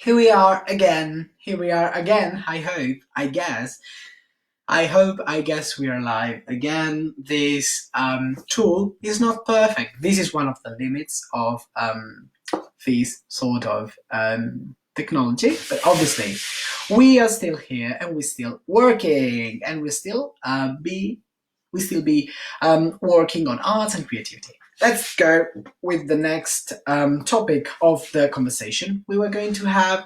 Here we are again. Here we are again. I hope, I guess. I guess we are live again. This tool is not perfect. This is one of the limits of this sort of technology. But obviously, we are still here and we're still working and we still be working on art and creativity. Let's go with the next topic of the conversation we were going to have.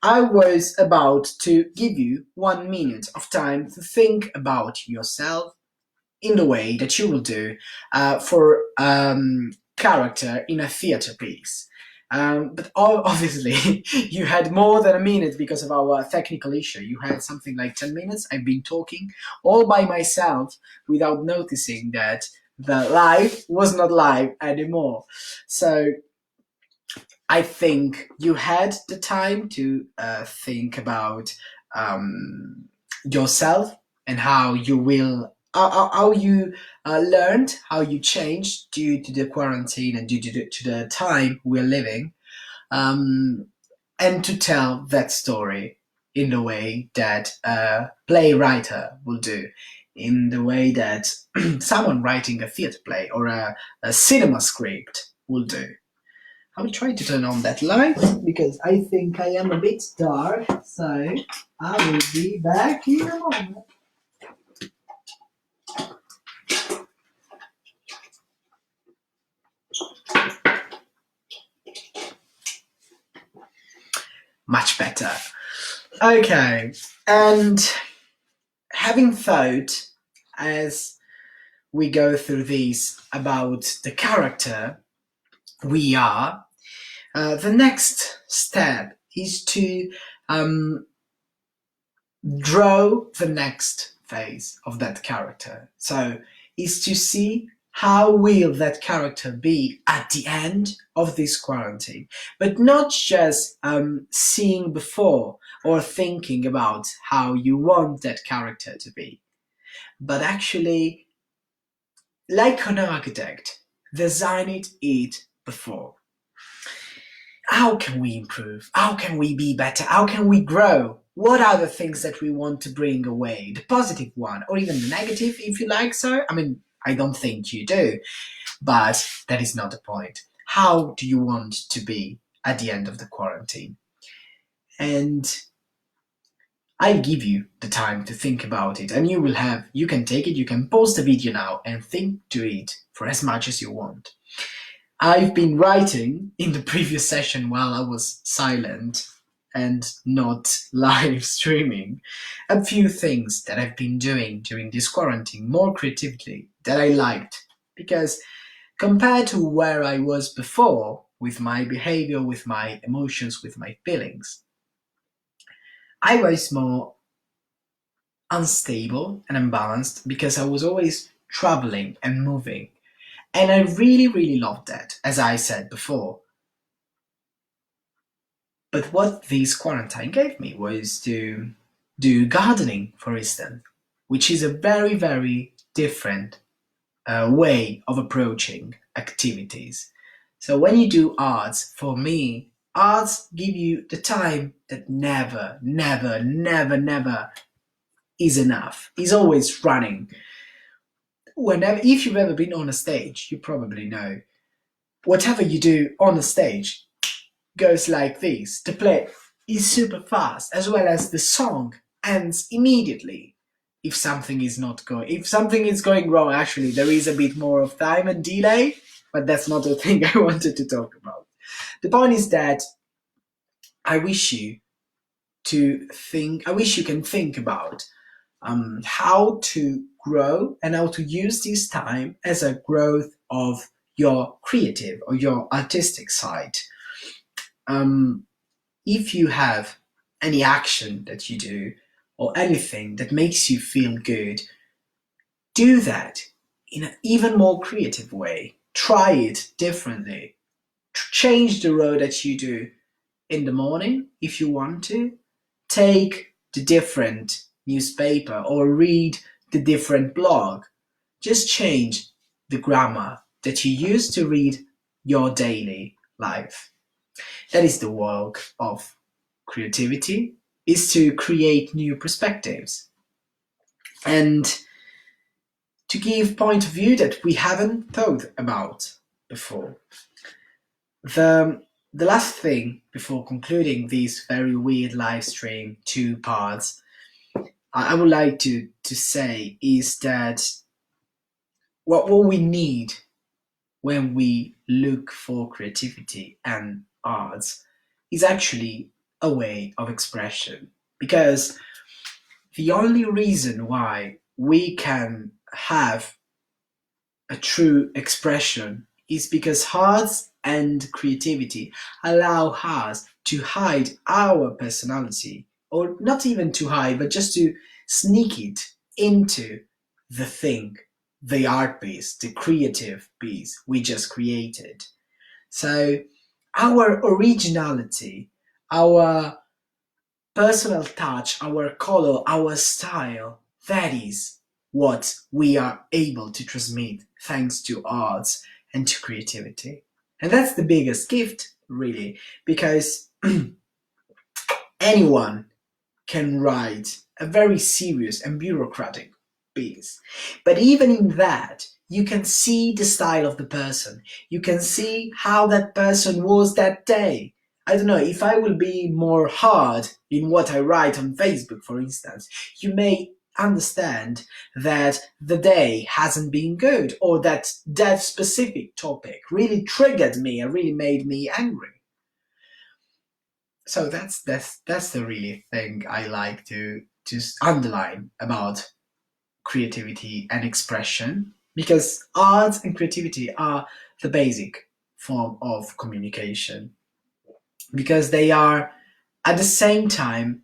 I was about to give you 1 minute of time to think about yourself in the way that you will do for character in a theater piece. But obviously, you had more than a minute because of our technical issue. You had something like 10 minutes. I've been talking all by myself without noticing that the live was not live anymore. So I think you had the time to think about yourself and how you will, how you learned, how you changed due to the quarantine and due to the time we're living, and to tell that story in the way that a playwright will do, in the way that someone writing a theater play or a cinema script will do. I will try to turn on that light because I think I am a bit dark, so I will be back in a moment. Much better. Okay, and having thought as we go through these about the character we are, the next step is to draw the next phase of that character. So is to see how will that character be at the end of this quarantine, but not just seeing before or thinking about how you want that character to be, but actually, like an architect, design it before. How can we improve? How can we be better? How can we grow? What are the things that we want to bring away? The positive one, or even the negative, if you like so? I mean, I don't think you do, but that is not the point. How do you want to be at the end of the quarantine? And I give you the time to think about it, and you can take it, you can pause the video now and think to it for as much as you want. I've been writing in the previous session while I was silent and not live streaming a few things that I've been doing during this quarantine more creatively that I liked, because compared to where I was before with my behavior, with my emotions, with my feelings, I was more unstable and unbalanced because I was always traveling and moving. And I really, really loved that, as I said before. But what this quarantine gave me was to do gardening, for instance, which is a very, very different way of approaching activities. So when you do arts, for me, arts give you the time that never, never, never, never is enough, is always running. Whenever, if you've ever been on a stage, you probably know whatever you do on a stage goes like this. The play is super fast, as well as the song ends immediately. If something is going wrong, actually there is a bit more of time and delay, but that's not the thing I wanted to talk about. The point is that I wish you can think about how to grow and how to use this time as a growth of your creative or your artistic side. If you have any action that you do or anything that makes you feel good, do that in an even more creative way. Try it differently. Change the road that you do in the morning if you want to. Take the different newspaper or read the different blog. Just change the grammar that you use to read your daily life. That is the work of creativity is to create new perspectives and to give point of view that we haven't thought about before. The the last thing before concluding this very weird live stream, two parts, I would like to say is that what we need when we look for creativity and arts is actually a way of expression. Because the only reason why we can have a true expression is because arts and creativity allow us to hide our personality, or not even to hide, but just to sneak it into the thing, the art piece, the creative piece we just created. So, our originality, our personal touch, our color, our style, that is what we are able to transmit thanks to arts and to creativity. And that's the biggest gift, really, because anyone can write a very serious and bureaucratic piece. But even in that, you can see the style of the person. You can see how that person was that day. I don't know, if I will be more hard in what I write on Facebook, for instance, you may understand that the day hasn't been good, or that that specific topic really triggered me and really made me angry. So that's the really thing I like to just underline about creativity and expression, because art and creativity are the basic form of communication, because they are at the same time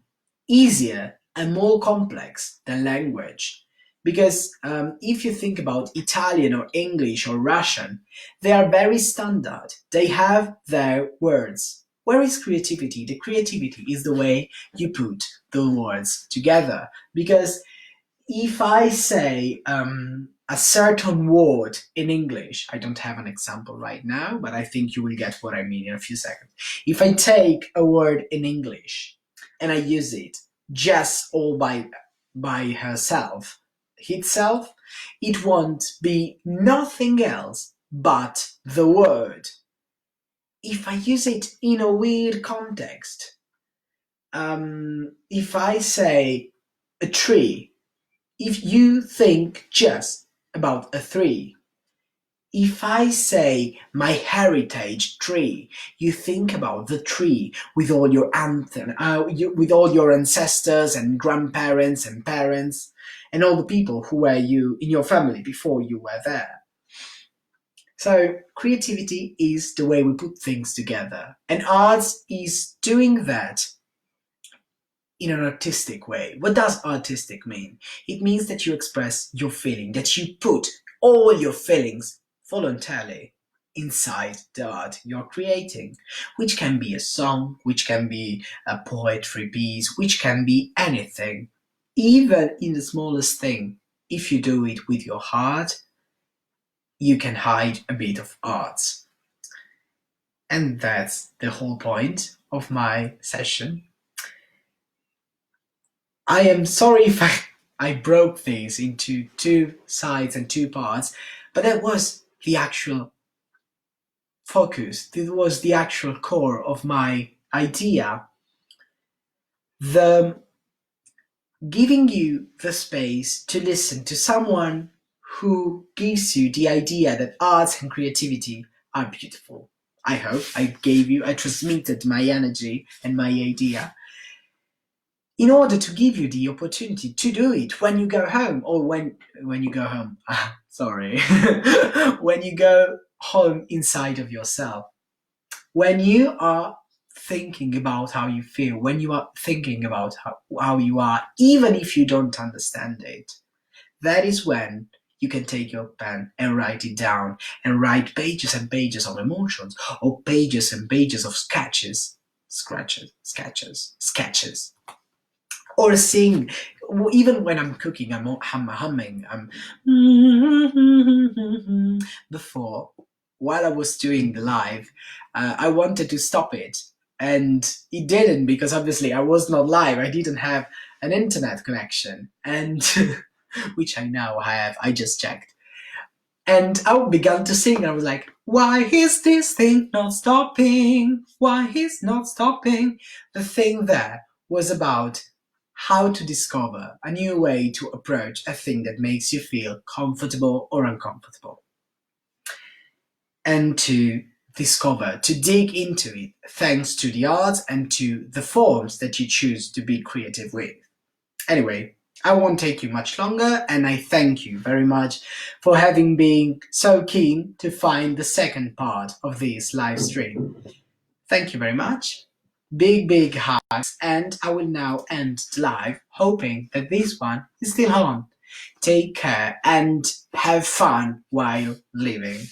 easier and more complex than language. Because if you think about Italian or English or Russian, they are very standard. They have their words. Where is creativity? The creativity is the way you put the words together. Because if I say a certain word in English, I don't have an example right now, but I think you will get what I mean in a few seconds. If I take a word in English and I use it just all by herself, itself, it won't be nothing else but the word. If I use it in a weird context, if I say a tree, if you think just about a tree, if I say my heritage tree, you think about the tree with all your with all your ancestors and grandparents and parents and all the people who were you in your family before you were there. So creativity is the way we put things together, and arts is doing that in an artistic way. What does artistic mean? It means that you express your feeling, that you put all your feelings voluntarily inside the art you're creating, which can be a song, which can be a poetry piece, which can be anything. Even in the smallest thing, if you do it with your heart, you can hide a bit of art. And that's the whole point of my session. I am sorry if I broke these into two sides and two parts, but that was the actual focus. This was the actual core of my idea. The giving you the space to listen to someone who gives you the idea that arts and creativity are beautiful. I hope I transmitted my energy and my idea in order to give you the opportunity to do it when you go home, or when you go home, sorry, when you go home inside of yourself, when you are thinking about how you feel, when you are thinking about how you are, even if you don't understand it, that is when you can take your pen and write it down, and write pages and pages of emotions, or pages and pages of sketches, or sing. Even when I'm cooking, I'm humming. I'm before, while I was doing the live, I wanted to stop it and it didn't, because obviously I was not live. I didn't have an internet connection, and which I now have. I just checked. And I began to sing. I was like, why is this thing not stopping? Why is not stopping? The thing there was about how to discover a new way to approach a thing that makes you feel comfortable or uncomfortable. And to discover, to dig into it, thanks to the art and to the forms that you choose to be creative with. Anyway, I won't take you much longer, and I thank you very much for having been so keen to find the second part of this live stream. Thank you very much. Big hugs, and I will now end the live, hoping that this one is still on. Take care and have fun while living.